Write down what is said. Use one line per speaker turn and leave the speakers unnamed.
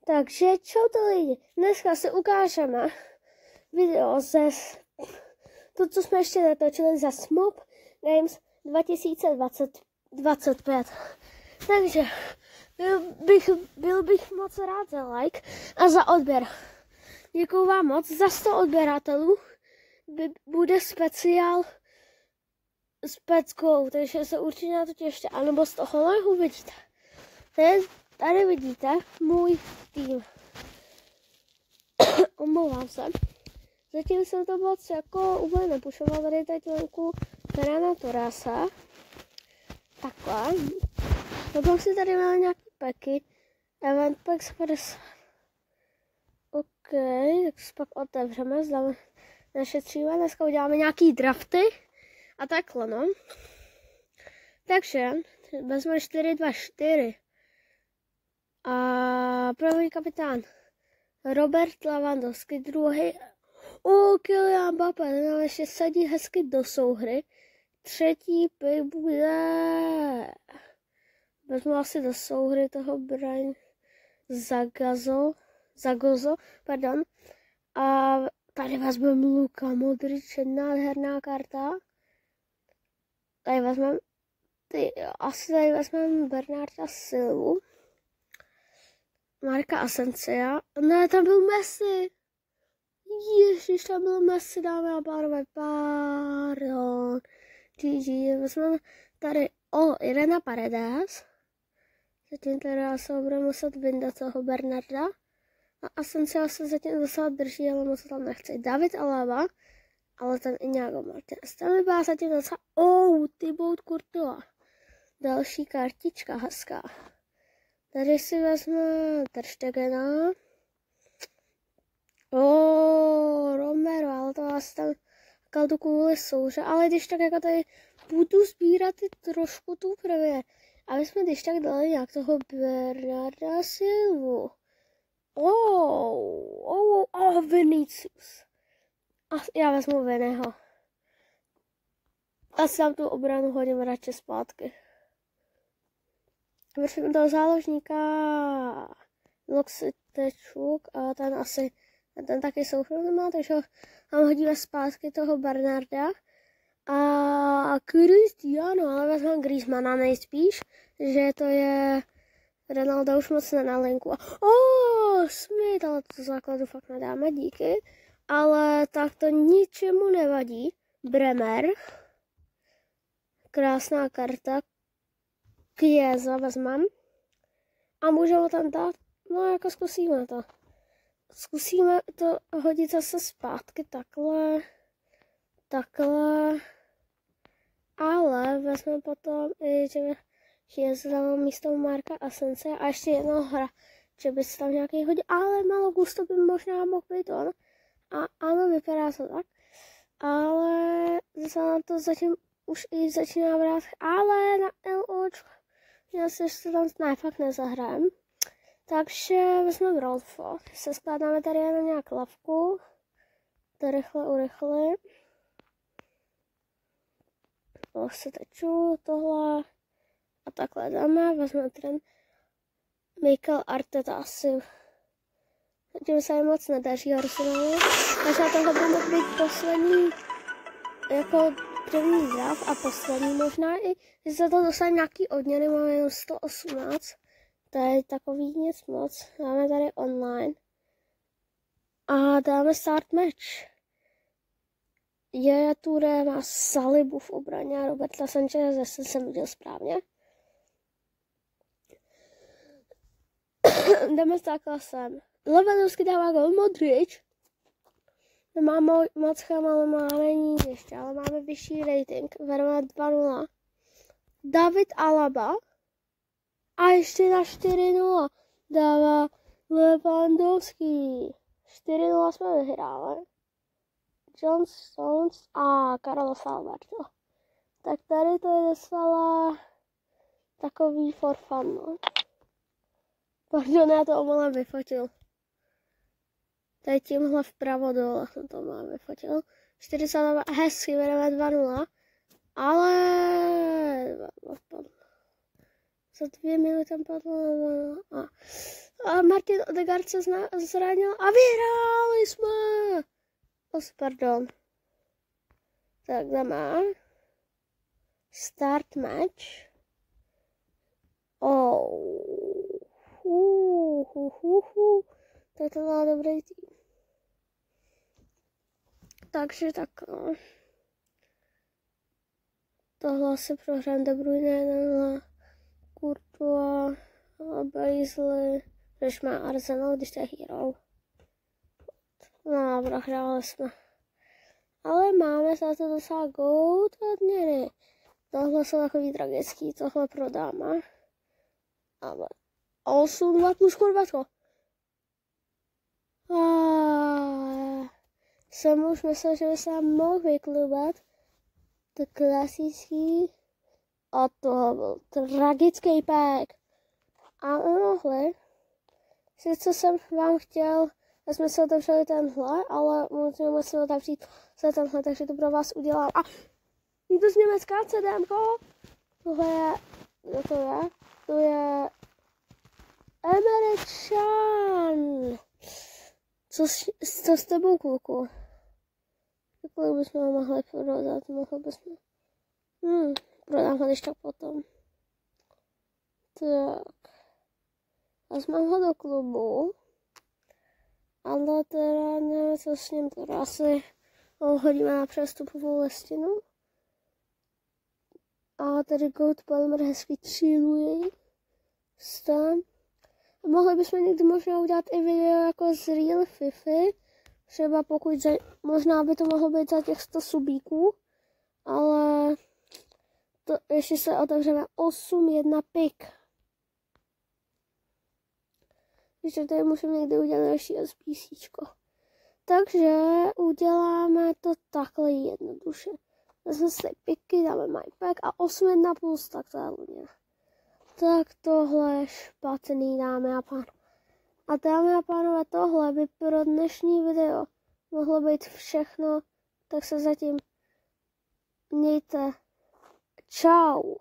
Takže čau to lidi, dneska si ukážeme video ze to, co jsme ještě natočili za Smob Games 2025. Takže byl bych moc rád za like a za odběr. Děkuju vám moc, za 100 odběratelů bude speciál s peckou, takže se určitě na to těšte, anebo z toho uvidíte. Tady vidíte můj tým. Omlouvám se. Zatím jsem to moc jako úplně nepušoval, tady teď venku Ferrana Torresa. Takhle. Potom si tady máme nějaký peky. Event Packs 50. OK, tak si pak otevřeme, zdáme, našetříme. Dneska uděláme nějaký drafty. A takhle, no. Takže, vezmeme 4-2-4. A první kapitán Robert Lewandowski, druhý Kylian Mbappé, ten nám ještě sadí hezky do souhry. Třetí pick bude, vezmu asi do souhry toho Brian Zagozo, pardon. A tady vezmeme Luka Modrič, nádherná karta. Tady vezmeme, asi tady vezmeme Bernarda Silvu. Marka Asensea. Ne, tam byl Messi. Ježiš, tam byl Messi, dámy a pánové. Pardon. GG. Vezmeme tady Irena Paredes. Zatím teda se bude muset vyndat toho Bernarda. A Asensea se zatím docela drží, ale moc tam nechce. David Alaba. Ale ten i nějakou Martinez. Tam vypadá zatím docela... Thibaut Courtois. Další kartička hezká. Tady si vezme Ter Stegena. Romero, ale to asi tam kaldu kvůli souře. Ale když tak jako tady budu sbírat i trošku tu prvě. A my jsme když tak dali nějak toho Bernarda Silvu. Vinicius. A já vezmu Vineho. Asi tam tu obranu hodím radši zpátky. Vrším toho záložníka Loxitečuk a ten taky souhru nemá, takže tam hodíme zpátky toho Bernarda. A Cristiano, ale vezmeme Griezmana nejspíš, že to je Ronaldo už moc na linku. Smith, ale to základu fakt nedáme, díky. Ale tak to ničemu nevadí. Bremer. Krásná karta. Chiesa vezmem. A můžeme tam dát, no jako zkusíme to. Zkusíme to hodit zase zpátky takhle. Ale vezmeme potom, že Chiesa dám místo Marka Asensea a ještě jednoho hra, že by se tam nějaký hodil, ale Malo Gusto by možná mohl být on. A ano, vypadá to tak. Ale zase na to zatím už i začíná brát, ale na LOčko. Já se tam fakt nezahrajem. Takže vezmeme Rolfo. Se skládáme tady na nějak lavku. To rychle urychli. Se teču tohle. A takhle dáme. Vezmeme ten Mikel Arteta asi. Zatím se jim moc nedaří Arsenalu. Možná tohle bude moct být poslední jako první draft a poslední možná i, že se to dostane nějaký odměny, máme jenom 118, to je takový nic moc, dáme tady online a dáme start match. Yaya Touré má Salibu v obraně a Roberta Sancheza, zase jsem viděl správně. Jdeme s záklasem. Lewandowski dává gol, Modrič. Nemáme moc chem, ale máme níž ještě, ale máme vyšší rating. Vedeme 2-0. David Alaba. A ještě na 4-0 dává Lewandowski. 4-0 jsme vyhráli. John Stones a Carlos Alberto. Tak tady to je docela takový for fun, no. Pardon, já to omylem vyfotil. Tady tímhle vpravo dole jsem to mám vyfotil. 40, hezky, vedeme 2-0. Ale Za 2 minuty tam padlo a Martin Odegaard se zranil a vyhráli jsme. Pardon. Tak jdeme. Start match. Tak to má dobrý tým. Takže tak. Tohle se prohrám De Bruyne, Courtois, Baisley, když má Arsenal, když to je Hero. No, prohráli jsme. Ale máme za to docela gold odměny. Tohle jsou takový tragický, tohle prodáme. Ale 8-2 plus Chorvatsko. Jsem už myslel, že by se nám mohl vyklubat. To klasický. A to byl tragický pack. A umohli. Sice jsem vám chtěl, já jsme se otevřeli tenhle, ale musíme se otevřít se tenhle, takže to pro vás udělám. A je to z Německa, CDMko. Tohle je, kdo to je? To je Emre Can. Co s tebou, kluku? Kolik bychom ho mohli prodat? Mohli bychom... Prodám ho když tak potom. Tak. Vezmeme ho do klubu. Ale teda nevím, co s ním, teda asi ho hodíme na přestupovou listinu. A tady Goat Palmer hezky chilluje. Stan. A mohli bychom někdy možná udělat i video jako z Real Fify. Třeba pokud, možná by to mohlo být za těch 100 subíků. Ale to ještě se otevřeme 8-1 pick. Takže tady musím někdy udělat další SPCčko. Takže uděláme to takhle jednoduše. Vezme si piky, dáme my pack a 8-1 plus, tak to je hodně. Tak tohle je špatný, dámy a pánové. A dámy a pánové, tohle by pro dnešní video mohlo být všechno, tak se zatím mějte. Čau.